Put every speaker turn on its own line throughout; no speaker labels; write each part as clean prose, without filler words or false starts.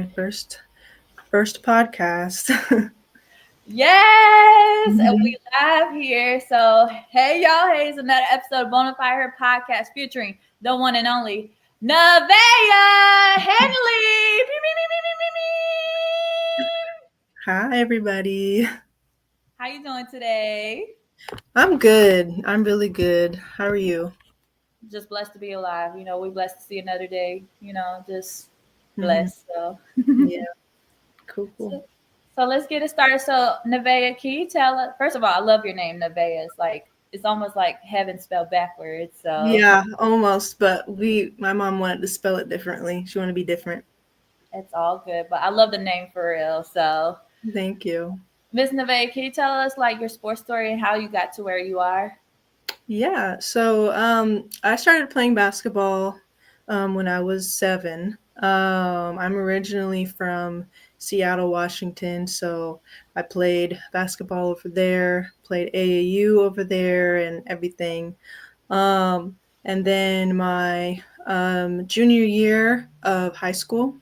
my first podcast.
Yes, and
Mhm.
we live here. So, hey y'all, hey, it's another episode of Bonafide Her podcast featuring the one and only Niveya Henley. Pew, pew, pew, pew, pew, pew.
Hi, everybody.
How you doing today?
I'm good. I'm really good. How are you?
Just blessed to be alive. We blessed to see another day. Just
Hmm.
blessed. So,
Yeah, cool, cool.
so, so let's get it started. So, Niveya, can you tell us? First of all, I love your name, Niveya. It's almost like heaven spelled backwards. So.
Yeah, almost, but my mom wanted to spell it differently. She wanted to be different.
It's all good, but I love the name for real. So,
Thank you.
Miss Neve, can you tell us like your sports story and how you got to where you are?
Yeah, so I started playing basketball when I was 7. I'm originally from Seattle, Washington, so I played basketball over there, played AAU over there, and everything. And then my junior year of high school,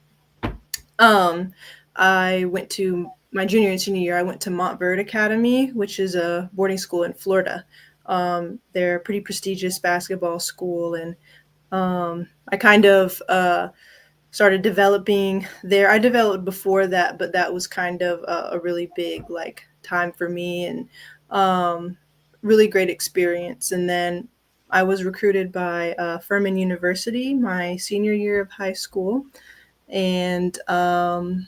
um, I went to my junior and senior year. I went to Montverde Academy, which is a boarding school in Florida. They're a pretty prestigious basketball school, and I kind of started developing there. I developed before that, but that was kind of a really big like time for me and um, really great experience. And then I was recruited by Furman University my senior year of high school, and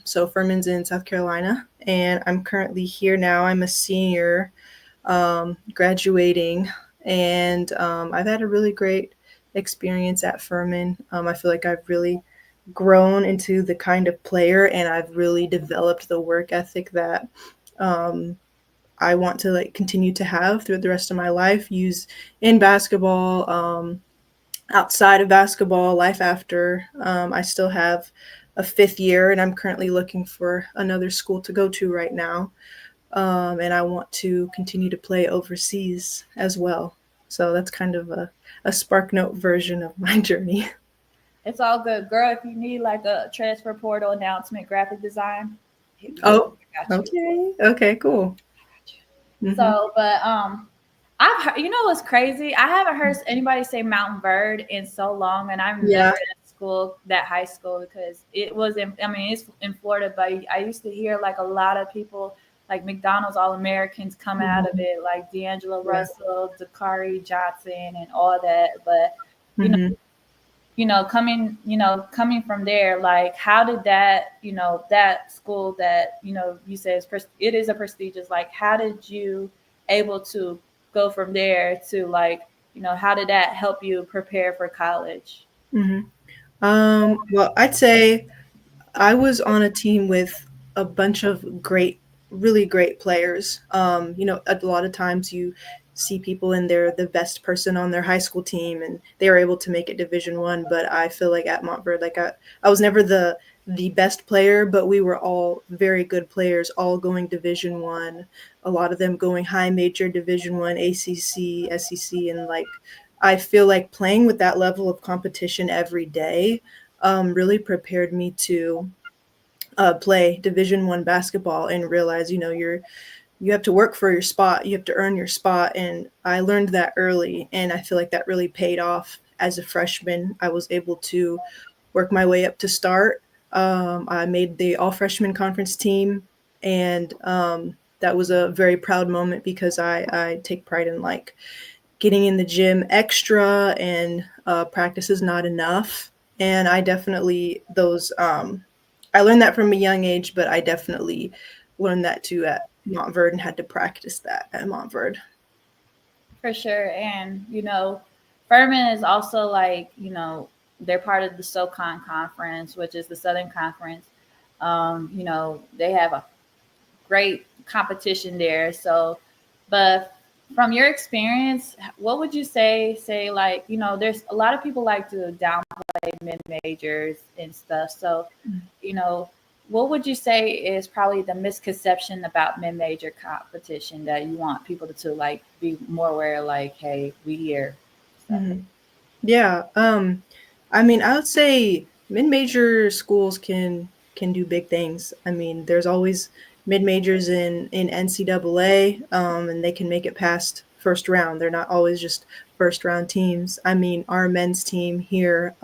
so Furman's in South Carolina, and I'm currently here now. I'm a senior, graduating, and I've had a really great experience at Furman. I feel like I've really grown into the kind of player, and I've really developed the work ethic that um, I want to like continue to have through the rest of my life. Use in basketball, outside of basketball, life after. I still have a 5th year, and I'm currently looking for another school to go to right now. And I want to continue to play overseas as well. So that's kind of a Spark Note version of my journey.
It's all good, girl. If you need like a transfer portal announcement, graphic design, hit me up.
Oh,
I got you.
okay. Okay, cool. Hmm.
So, but I've heard, what's crazy? I haven't heard anybody say Mountain Bird in so long, and I've never
Yeah.
been at school that high school because it was in. I mean, it's in Florida, but I used to hear like a lot of people like McDonald's All Americans come out of
Hmm.
it, like D'Angelo
Yeah.
Russell, Dakari Johnson, and all that. But you know,
Hmm.
coming from there, like how did that, that school that you say it is a prestigious. Like, how did you able to go from there to like, how did that help you prepare for college?
Hmm. Well, I'd say I was on a team with a bunch of really great players. A lot of times you see people and they're the best person on their high school team and they were able to make it Division 1. But I feel like at Montverde, like I was never the best player, but we were all very good players, all going Division 1. A lot of them going high major Division 1, ACC, SEC, and like I feel like playing with that level of competition every day really prepared me to play Division 1 basketball and realize, you have to work for your spot, you have to earn your spot, and I learned that early, and I feel like that really paid off. As a freshman, I was able to work my way up to start. I made the all freshman conference team, and that was a very proud moment because I take pride in like getting in the gym extra, and practice is not enough. And I definitely those I learned that from a young age, but I definitely learned that too at Montverde and had to practice that at Montverde.
For sure. And Furman is also like, they're part of the SoCon conference, which is the Southern Conference. They have a great competition there. So, but from your experience, what would you say like, there's a lot of people like to downplay mid majors and stuff. So, you know, what would you say is probably the misconception about mid major competition that you want people to like be more aware, like, hey, we here. So,
Hmm. Yeah. I mean, I would say mid-major schools can can do big things. I mean, there's always mid majors in NCAA, and they can make it past first round. They're not always just first round teams. I mean, our men's team here,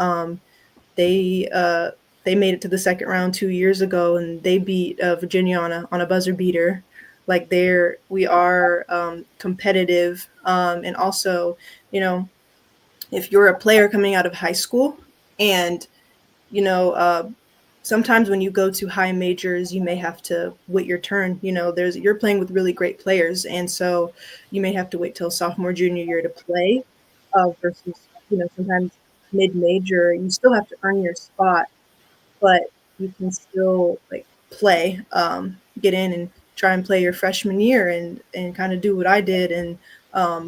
they uh, they made it to the second round 2 years ago, and they beat Virginia on a buzzer beater. Like we are competitive, and also, you know, if you're a player coming out of high school, and you know, sometimes when you go to high majors, you may have to wait your turn. You know, there's you're playing with really great players, and so you may have to wait till sophomore, junior year to play. Versus, you know, sometimes mid major, you still have to earn your spot, but you can still like play, get in and try and play your freshman year and kind of do what I did. And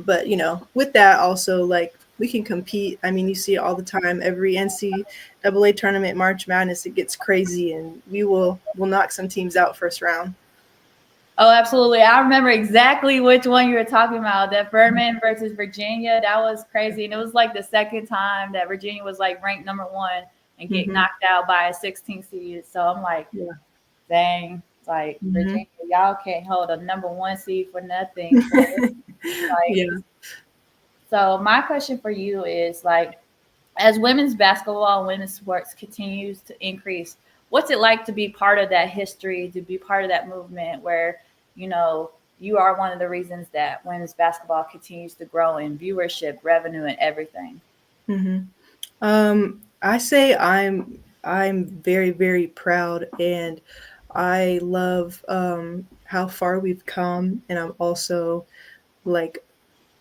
but you know, with that also like we can compete. I mean, you see it all the time. Every NCAA tournament, March Madness, it gets crazy, and we'll knock some teams out first round.
Oh, absolutely. I remember exactly which one you were talking about. That Furman versus Virginia. That was crazy. And it was like the second time that Virginia was like ranked number one and get
Hmm.
knocked out by a 16 seed. So I'm like,
Yeah.
dang, like
Hmm.
Virginia, y'all can't hold a number one seed for nothing. So like,
Yeah.
so my question for you is like, as women's basketball and women's sports continues to increase, what's it like to be part of that history, to be part of that movement where, you know, you are one of the reasons that women's basketball continues to grow in viewership, revenue, and everything?
Hmm. I say I'm very very proud, and I love how far we've come, and I'm also like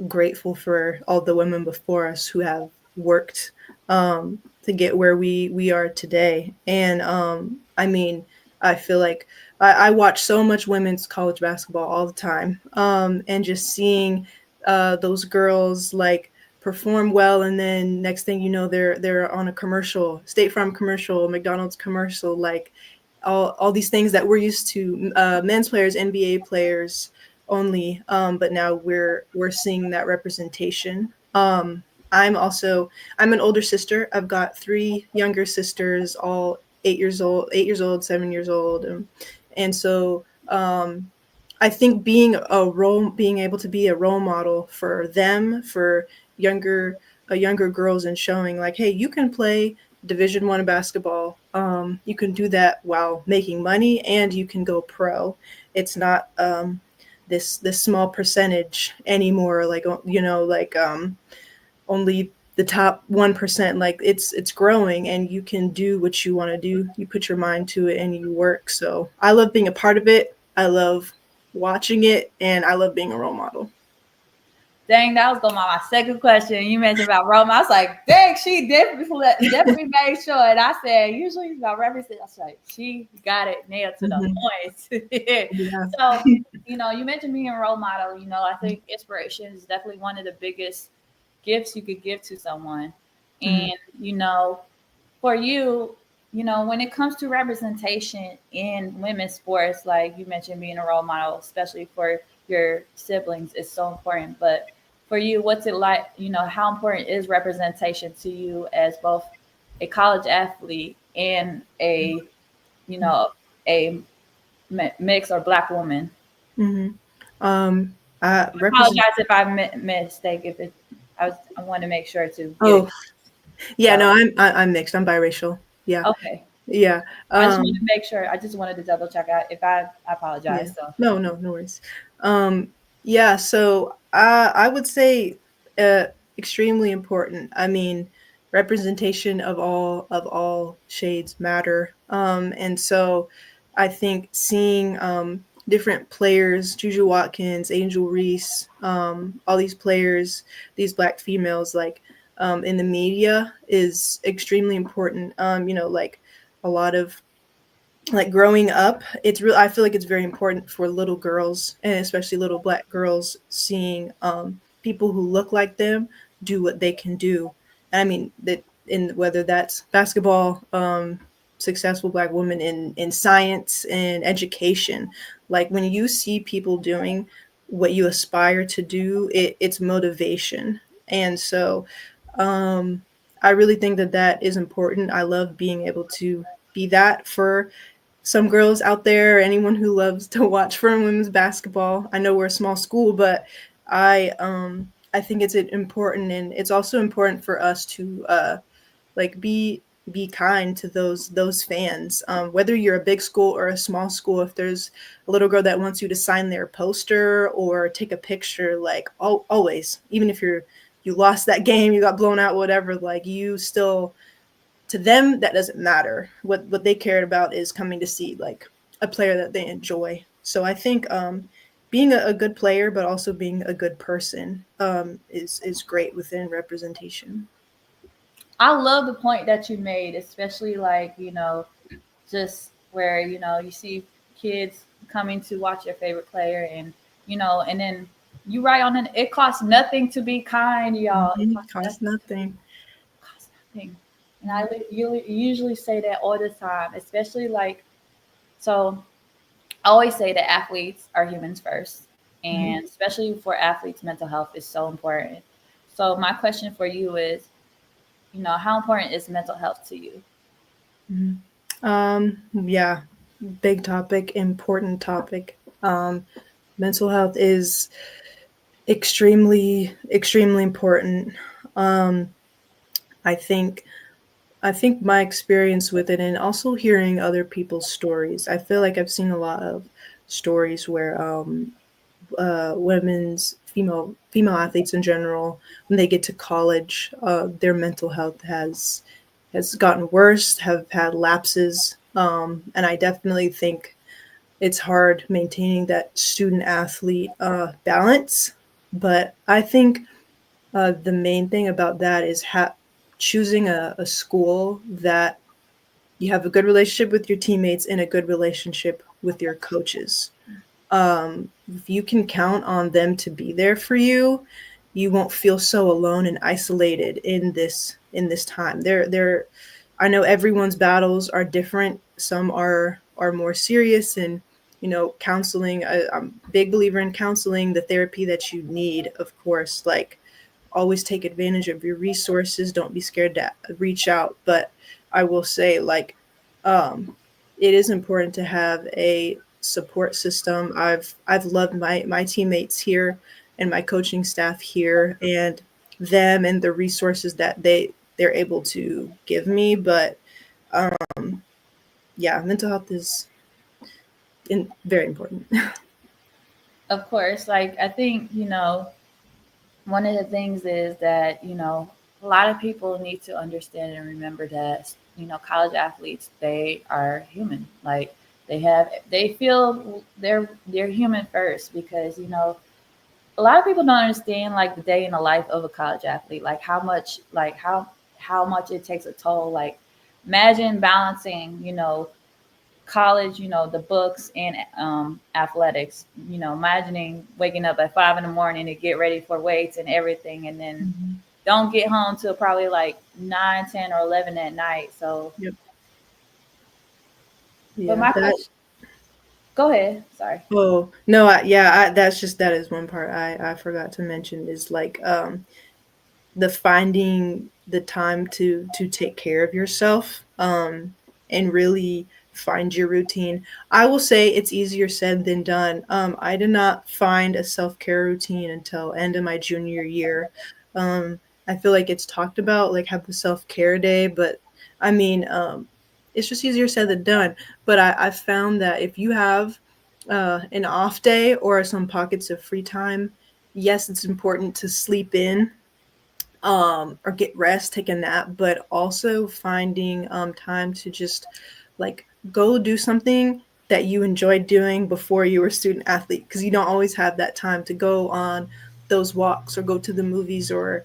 grateful for all the women before us who have worked to get where we are today. And I mean, I feel like I watch so much women's college basketball all the time, and just seeing those girls like perform well, and then next thing you know, they're on a commercial, State Farm commercial, McDonald's commercial, like all these things that we're used to, men's players, NBA players only, but now we're seeing that representation. I'm an older sister. I've got three younger sisters, all 8 years old, 7 years old, and so I think being able to be a role model for them, for younger younger girls, and showing like, hey, you can play Division 1 basketball. You can do that while making money, and you can go pro. It's not this small percentage anymore. Like, you know, like only the top 1%. Like it's growing, and you can do what you want to do. You put your mind to it and you work. So I love being a part of it. I love watching it, and I love being a role model.
Dang, that was going to be my second question. You mentioned about Roma. I was like, dang, she definitely made sure. And I said, usually it's about references. I was like, she got it nailed to the
Hmm.
point.
Yeah.
So, you know, you mentioned being a role model. You know, I think inspiration is definitely one of the biggest gifts you could give to someone.
Hmm.
And, you know, for you, you know, when it comes to representation in women's sports, like you mentioned being a role model, especially for your siblings, is so important. But for you, what's it like? You know, how important is representation to you as both a college athlete and a, you know, a mixed or black woman?
Hmm.
I
Represent.
apologize if I mistake. If it, I want to make sure to get it.
Oh, yeah.
So,
No, I'm mixed. I'm biracial. Yeah.
okay.
Yeah.
I just wanted to make sure. I just wanted to double check out. If I
Yeah.
apologize. So
No, no, no worries. Yeah, so I would say extremely important. I mean, representation of all shades matter. And so I think seeing different players, Juju Watkins, Angel Reese, all these players, these black females, like in the media is extremely important. You know, like a lot of like growing up, it's real. I feel like it's very important for little girls, and especially little black girls, seeing people who look like them do what they can do. And I mean that in whether that's basketball, successful black women in science and education. Like when you see people doing what you aspire to do, it's motivation. And so um I really think that that is important. I love being able to be that for some girls out there, anyone who loves to watch Furman women's basketball. I know we're a small school, but I think it's important, and it's also important for us to like be kind to those fans. Whether you're a big school or a small school, if there's a little girl that wants you to sign their poster or take a picture, like always, even if you lost that game, you got blown out, whatever, like you still, to them that doesn't matter. What they cared about is coming to see like a player that they enjoy. So I think being a good player but also being a good person is great within representation.
I love the point that you made, especially like, just where, you see kids coming to watch your favorite player and, and then you write on it, it costs nothing to be kind, y'all. It costs
Costs
nothing to be
nothing.
costs nothing. And you usually say that all the time, especially like, so I always say that athletes are humans first.
Mm-hmm.
And especially for athletes, mental health is so important. So my question for you is, how important is mental health to you?
Yeah, big topic, important topic. Mental health is extremely important. Um, I think I think my experience with it, and also hearing other people's stories. I feel like I've seen a lot of stories where women's female athletes in general, when they get to college, their mental health has gotten worse, have had lapses, and I definitely think it's hard maintaining that student athlete balance. But I think the main thing about that is choosing a school that you have a good relationship with your teammates and a good relationship with your coaches. If you can count on them to be there for you, you won't feel so alone and isolated in this time. I know everyone's battles are different. Some are more serious, and counseling. I'm a big believer in counseling, the therapy that you need, of course. Like always take advantage of your resources. Don't be scared to reach out. But I will say, like, um, it is important to have a support system. I've loved my teammates here and my coaching staff here and them and the resources that they're able to give me. But yeah, mental health is very important.
Of course, like I think, one of the things is that, a lot of people need to understand and remember that, college athletes, they are human. Like they feel they're human first because, a lot of people don't understand like the day in the life of a college athlete, like how much it takes a toll. Like imagine balancing, college, the books and athletics. Imagining waking up at 5 in the morning to get ready for weights and everything, and then
Mhm.
don't get home till probably like 9, 10, or 11 at night. So,
Yep.
but
Yeah.
my
That.
question, go ahead. Sorry.
Oh no. That is one part I forgot to mention is like the finding the time to take care of yourself and really find your routine. I will say it's easier said than done. I did not find a self-care routine until end of my junior year. um, I feel like it's talked about like have the self-care day, but I mean it's just easier said than done. But I found that if you have an off day or some pockets of free time, yes, it's important to sleep in or get rest, take a nap, but also finding time to just like go do something that you enjoyed doing before you were a student athlete, because you don't always have that time to go on those walks or go to the movies or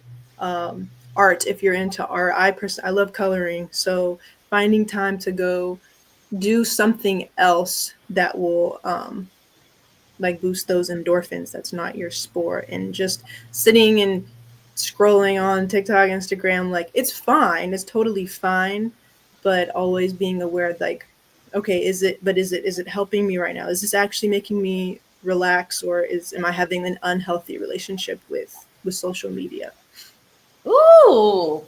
art if you're into art. I love coloring, so finding time to go do something else that will like boost those endorphins that's not your sport, and just sitting and scrolling on TikTok, Instagram, like it's fine, it's totally fine, but always being aware like okay, is it helping me right now? Is this actually making me relax, or is am I having an unhealthy relationship with social media?
Ooh,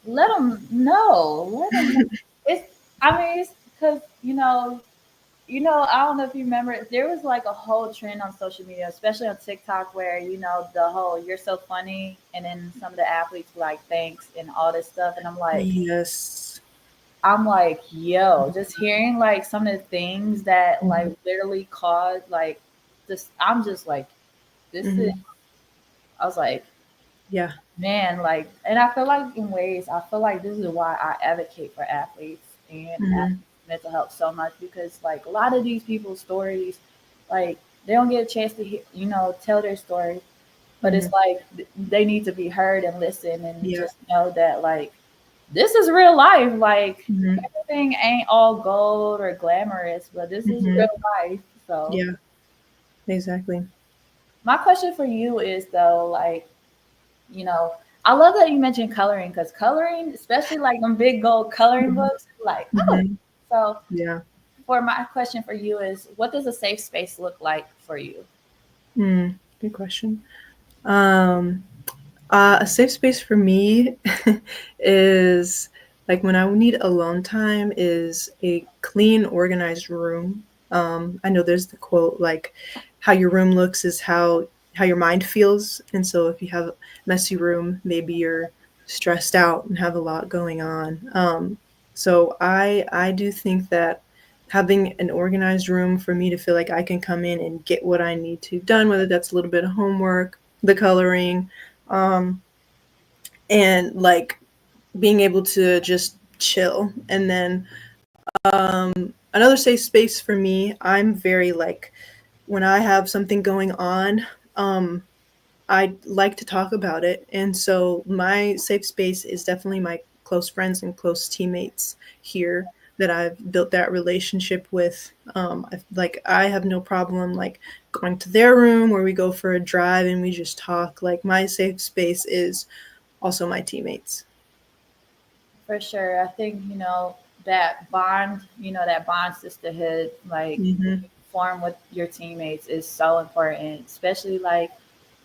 let them know. Let them know. It's. I mean, it's. Cause I don't know if you remember, there was like a whole trend on social media, especially on TikTok, where the whole "you're so funny," and then some of the athletes were like "thanks" and all this stuff, and
Yes.
I'm like, yo, just hearing like some of the things that like
Mhm.
literally caused like this. I'm just like, this is.
Mhm.
I was like,
Yeah.
man, like, and I feel like in ways, I feel like this is why I advocate for athletes and
Mhm.
mental health so much, because like a lot of these people's stories, like they don't get a chance to hear, tell their story, but it's
Mhm.
like they need to be heard and listen and
Yeah.
just know that like this is real life. Like
Mhm.
everything ain't all gold or glamorous, but this is real
Mhm.
life. So
Yeah. Exactly.
my question for you is though, like, you know, I love that you mentioned coloring, because coloring, especially like them big gold coloring
Mhm.
books, like, oh.
Mhm.
So,
Yeah.
for my question for you is, what does a safe space look like for you?
Good question. Um, a safe space for me is like when I need alone time is a clean, organized room. I know there's the quote like, "How your room looks is how your mind feels," and so if you have a messy room, maybe you're stressed out and have a lot going on. So I do think that having an organized room for me to feel like I can come in and get what I need to done, whether that's a little bit of homework, the coloring, um, and like being able to just chill. And then another safe space for me, I'm very like when I have something going on, um, I like to talk about it. And so my safe space is definitely my close friends and close teammates here that I've built that relationship with. Like I have no problem like going to their room where we go for a drive and we just talk. Like my safe space is also my teammates.
For sure. I think, that bond sisterhood, like
Mhm.
form with your teammates is so important, especially like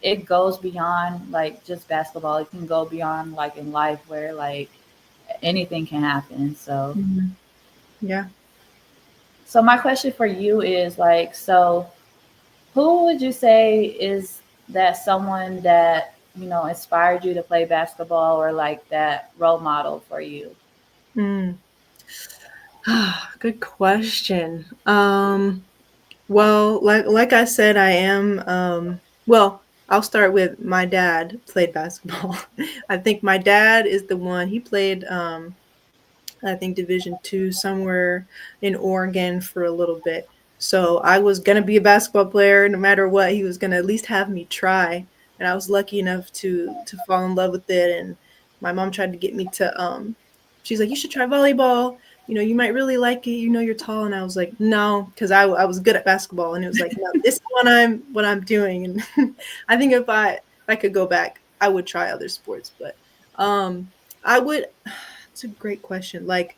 it goes beyond like just basketball. It can go beyond like in life where like anything can happen. So,
Mhm. Yeah.
my question for you is like, so who would you say is that someone that, inspired you to play basketball, or like that role model for you?
Mm. Good question. Well, like I said, I am. Well, I'll start with my dad played basketball. I think my dad is the one. He played. I think Division 2 somewhere in Oregon for a little bit. So I was gonna be a basketball player no matter what. He was gonna at least have me try, and I was lucky enough to fall in love with it. And my mom tried to get me to. She's like, you should try volleyball. You know, you might really like it. You know, you're tall, and I was like, no, because I was good at basketball, and it was like, no, this is what I'm doing. And I think if I could go back, I would try other sports, but I would. It's a great question. Like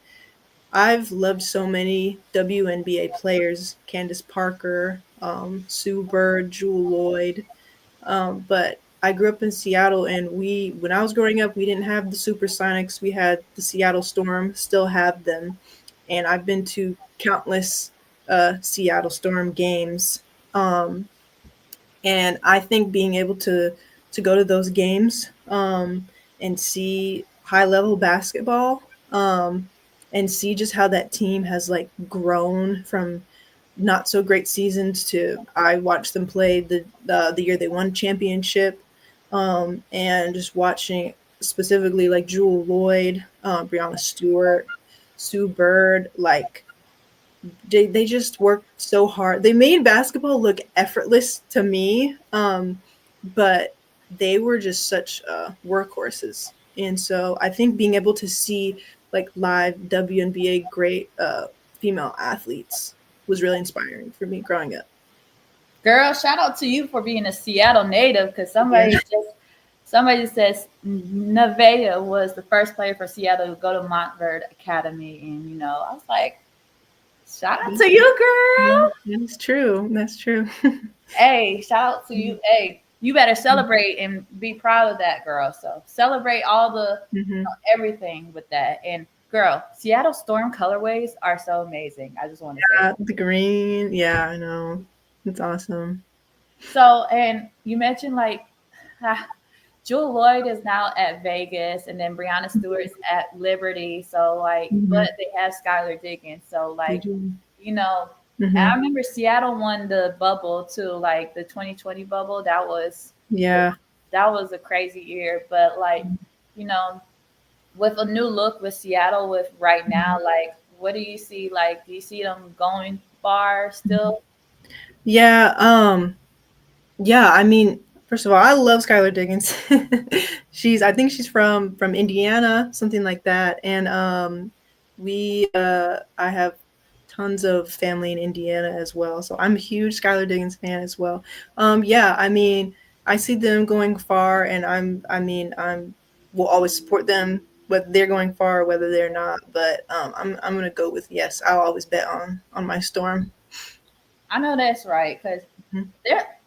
I've loved so many WNBA players, Candace Parker, Sue Bird, Jewel Lloyd. But I grew up in Seattle, and when I was growing up, we didn't have the Supersonics. We had the Seattle Storm, still have them, and I've been to countless Seattle Storm games. And I think being able to go to those games and see high level basketball and see just how that team has like grown from not so great seasons to I watched them play the year they won championship and just watching specifically like Jewel Lloyd, Brianna Stewart, Sue Bird, like they just worked so hard. They made basketball look effortless to me, but they were just such workhorses. And so I think being able to see like live WNBA great female athletes was really inspiring for me growing up.
Girl, shout out to you for being a Seattle native, because
Yeah.
somebody says Niveya was the first player for Seattle to go to Montverde Academy, and I was like, shout out to you,
Yeah,
girl.
that's true. That's true.
Hey, shout out to you. Hey, you better celebrate and be proud of that, girl. So celebrate all the
Hmm.
everything with that. And Girl, Seattle Storm colorways are so amazing. I just want to say.
The green. Yeah, I know. It's awesome.
So, and you mentioned like ah, Jewel Lloyd is now at Vegas, and then Brianna Stewart's at Liberty. So, like,
Hmm.
but they have Skylar Diggins. So,
They
like,
do.
you know, and I
Hmm.
remember Seattle won the bubble too, like the 2020 bubble.
Yeah.
That was a crazy year. But like, you know, with a new look with Seattle, with right now, like, what do you see? Like, do you see them going far still?
Yeah. Yeah, I mean, first of all, I love Skylar Diggins. I think she's from Indiana, something like that. And I have tons of family in Indiana as well, so I'm a huge Skylar Diggins fan as well. Yeah, I mean, I see them going far, and I'm will always support them whether they're going far or whether they're not. But I'm gonna go with yes. I'll always bet on my Storm.
I know that's right because
Hmm.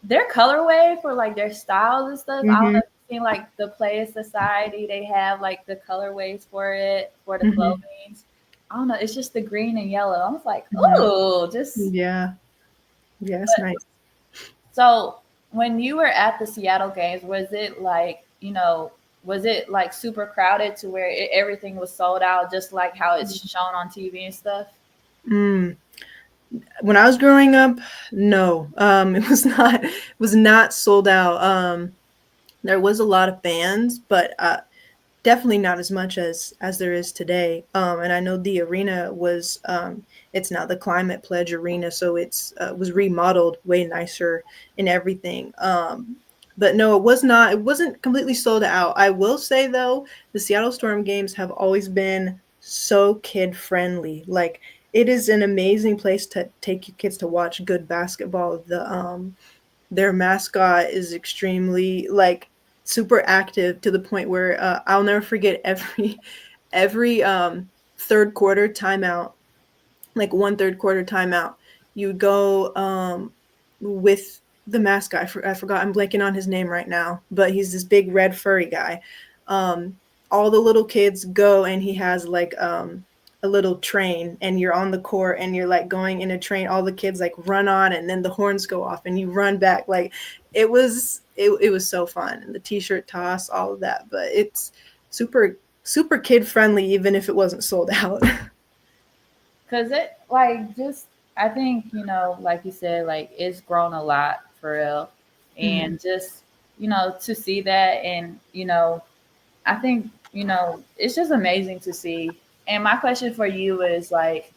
their colorway for like their styles and stuff. I don't know
Hmm.
if you've seen like the Playa Society. They have like the colorways for it for the
Hmm.
clothing. I don't know. It's just the green and yellow. I was like,
Hmm.
oh, just.
Yeah. Yes,
But
nice.
so when you were at the Seattle games, was it like was it like super crowded to where everything was sold out, just like how it's shown on TV and stuff?
Mm. When I was growing up, no, it was not. It was not sold out. There was a lot of fans, but definitely not as much as there is today. And I know the arena was it's now the Climate Pledge Arena, so it's was remodeled, way nicer and everything. But no, it was not. It wasn't completely sold out. I will say though, the Seattle Storm games have always been so kid friendly. Like it is an amazing place to take your kids to watch good basketball. Their mascot is extremely like super active to the point where I'll never forget every third quarter timeout, like one third quarter timeout, you would go with the mascot. I forgot. I'm blanking on his name right now, but he's this big red furry guy. All the little kids go, and he has like a little train, and you're on the court, and you're like going in a train. All the kids like run on, and then the horns go off, and you run back. Like it was so fun, and the t-shirt toss, all of that. But it's super kid friendly, even if it wasn't sold out.
Cause it like just I think like you said, like it's grown a lot for real,
Mm.
and just to see that, and I think it's just amazing to see. And my question for you is like,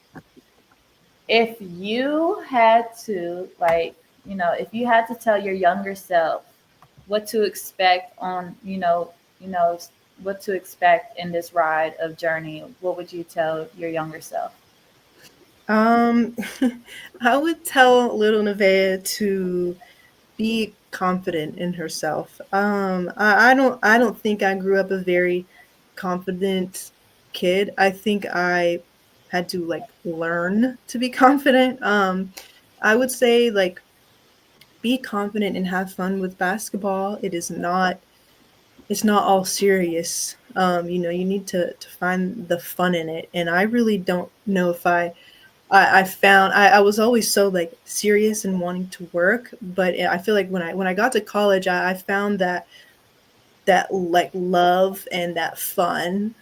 if you had to if you had to tell your younger self what to expect on you know what to expect in this ride of journey, what would you tell your younger self?
Um, I would tell little Nevaeh to be confident in herself. I don't think I grew up a very confident kid. I think I had to like learn to be confident. I would say like be confident and have fun with basketball. It's not all serious. You know, you need to find the fun in it. And I really don't know if I found I was always so like serious and wanting to work, but I feel like when I got to college, I found that like love and that fun.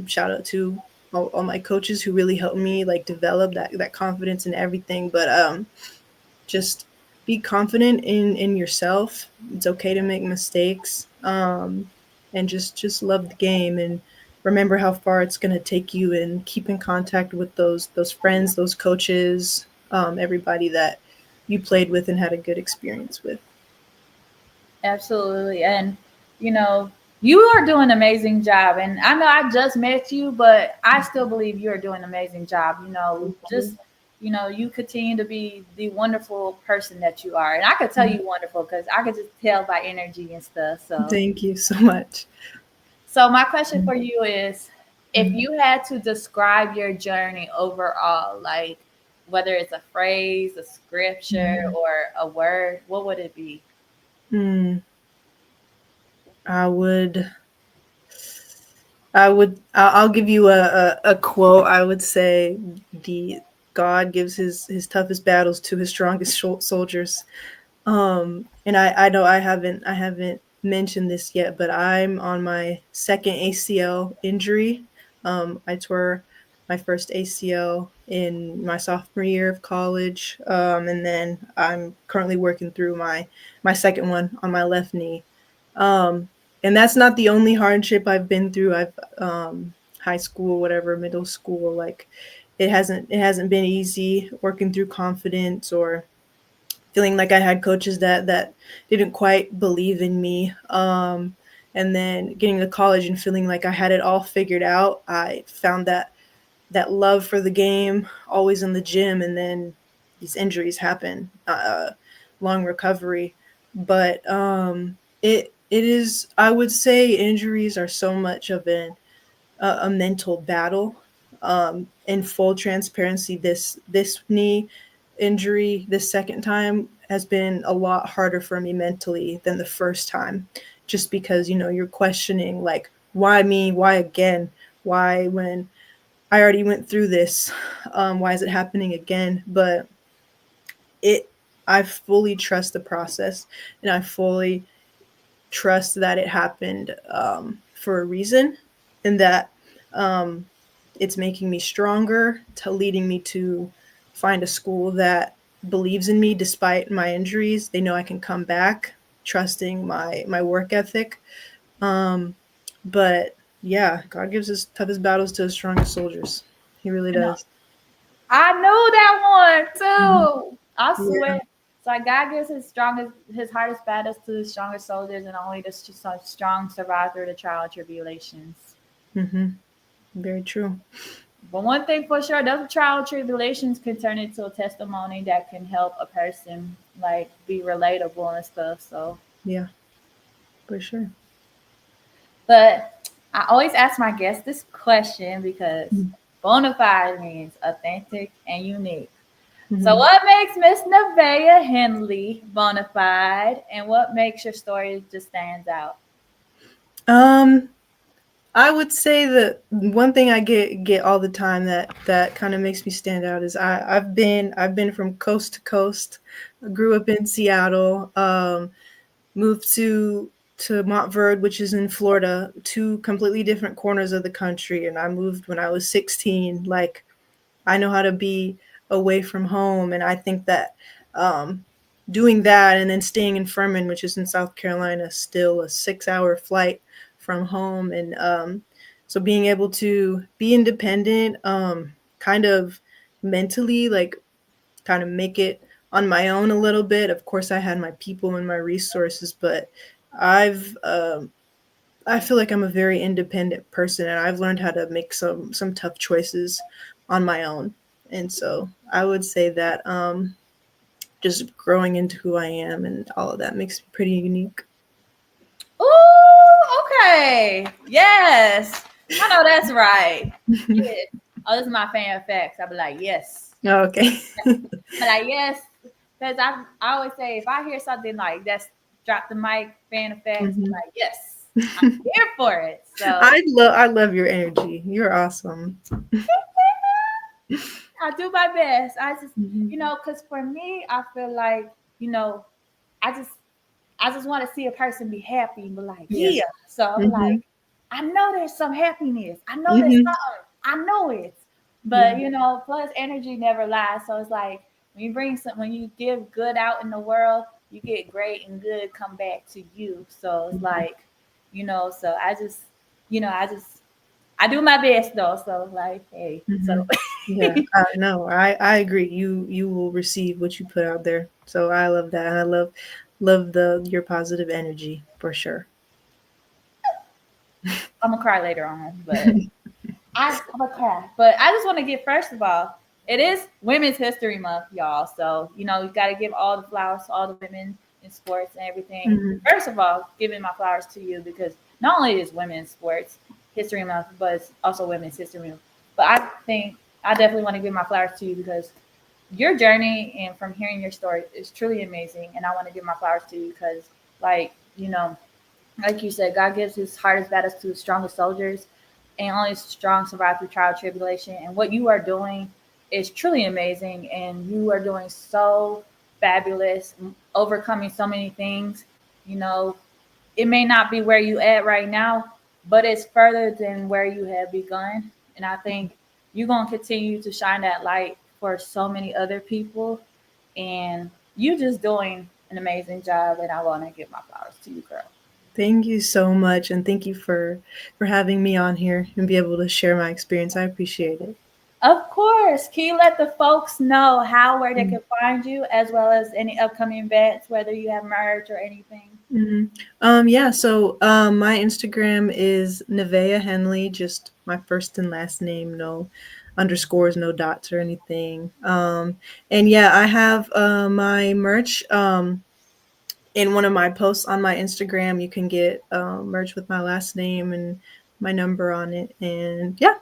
Shout out to all my coaches who really helped me like develop that confidence and everything. But just be confident in yourself. It's okay to make mistakes, and just love the game and remember how far it's going to take you, and keep in contact with those friends, those coaches, everybody that you played with and had a good experience with.
Absolutely. And, you know, you are doing an amazing job. And I know I just met you, but I still believe you're doing an amazing job.
Thank
Just,
you.
you continue to be the wonderful person that you are. And I could tell you wonderful because I could just tell by energy and stuff.
Thank you so much.
So my question for you is, if
Mm.
you had to describe your journey overall, like whether it's a phrase, a scripture,
Mhm.
or a word, what would it be?
Mm, I would I'll give you a quote. I would say the God gives his toughest battles to his strongest soldiers. And I know I haven't mentioned this yet, but I'm on my second ACL injury. I tore my first ACL in my sophomore year of college, and then I'm currently working through my second one on my left knee. Um, and that's not the only hardship I've been through. I've high school, whatever, middle school, like it hasn't been easy working through confidence or feeling like I had coaches that didn't quite believe in me. And then getting to college and feeling like I had it all figured out. I found that love for the game always in the gym, and then these injuries happen. Long recovery, but it is. I would say injuries are so much of a mental battle. In full transparency, this knee injury, this second time, has been a lot harder for me mentally than the first time, just because you're questioning, like, why me, why again, why when I already went through this, why is it happening again? But it I fully trust the process, and I fully trust that it happened for a reason, and that um, it's making me stronger, to leading me to find a school that believes in me despite my injuries. They know I can come back, trusting my work ethic. Um, but yeah, God gives his toughest battles to his strongest soldiers. He really
I know.
does.
I knew that one
Mhm.
too. I
Yeah.
swear. It's like God gives his hardest battles to his strongest soldiers, and only the strong survive through the trial and tribulations.
Hmm. Very true.
But one thing for sure, those trial and tribulations can turn into a testimony that can help a person like be relatable and stuff. So,
Yeah, for sure.
but I always ask my guests this question because bona fide means authentic and unique. So,
Mm-hmm.
what makes Miss Nevaeh Henley bona fide, and what makes your story just stands out?
Um, I would say that one thing I get all the time that kind of makes me stand out is I've been from coast to coast. I grew up in Seattle. Moved to Montverde, which is in Florida, two completely different corners of the country, and I moved when I was 16. Like, I know how to be away from home, and I think that um, doing that and then staying in Furman, which is in South Carolina, still a 6 hour flight from home, and so being able to be independent, kind of mentally, like, kind of make it on my own a little bit. Of course, I had my people and my resources, but I've I feel like I'm a very independent person, and I've learned how to make some tough choices on my own. And so I would say that just growing into who I am and all of that makes me pretty unique.
Ooh, okay. Yes. I know that's right. Yes. Oh, this is my fan effects. I'll be like, yes.
Oh, okay.
But like, yes. Because I always say, if I hear something like that's drop the mic, fan effects, I'm
Hmm.
like, yes, I'm here for it. So
I love your energy. You're awesome.
I do my best. I just,
Hmm.
because for me, I feel like, you know, I just I just want to see a person be happy and be like,
Yeah.
yeah. So I'm
Hmm.
like, I know there's some happiness. I know there's
Hmm.
something. I know it.
Yeah.
But plus energy never lies. So it's like when you give good out in the world, you get great and good come back to you. So it's
Hmm.
like, so I just I do my best though. So like, hey, so
Hmm. Yeah. No, I agree. You will receive what you put out there. So I love that, and I love the your positive energy for sure.
I'm gonna cry later on, but I'm a cry. But I just want to give first of all, it is Women's History Month, y'all. So you got to give all the flowers to all the women in sports and everything.
Hmm.
First of all, giving my flowers to you because not only is Women's Sports History Month, but it's also Women's History Month. But I think I definitely want to give my flowers to you because your journey and from hearing your story is truly amazing, and I want to give my flowers to you because, like you said, God gives His hardest battles to His strongest soldiers. and only strong survive through trial tribulation. And what you are doing is truly amazing, and you are doing so fabulous, overcoming so many things. You know, it may not be where you at right now, but it's further than where you have begun. And I think you're gonna continue to shine that light for so many other people. And you just doing an amazing job. And I want to give my flowers to you, girl.
Thank you so much, and thank you for having me on here and be able to share my experience. I appreciate it.
Of course. Can you let the folks know how where they can find you, as well as any upcoming events, whether you have merch or anything?
Mm-hmm. Yeah, so my Instagram is Niveya Henley, just my first and last name, no underscores, no dots or anything. And yeah, I have my merch. In one of my posts on my Instagram, you can get merch with my last name and my number on it. And yeah.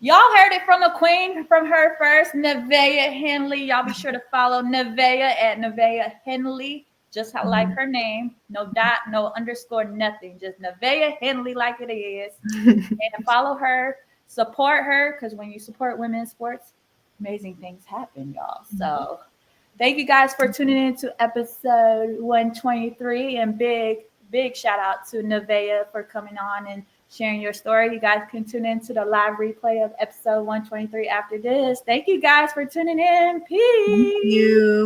Y'all heard it from the queen, from her first, Niveya Henley. Y'all be sure to follow Niveya at Niveya Henley, just like her name. No dot, no underscore, nothing. Just Niveya Henley like it is. And follow her, support her, because when you support women in sports, amazing things happen, y'all. So thank you guys for tuning in to episode 123. And big shout out to Niveya for coming on and sharing your story. You guys can tune in to the live replay of episode 123 after this. Thank you guys for tuning in.
Thank
Peace.
you.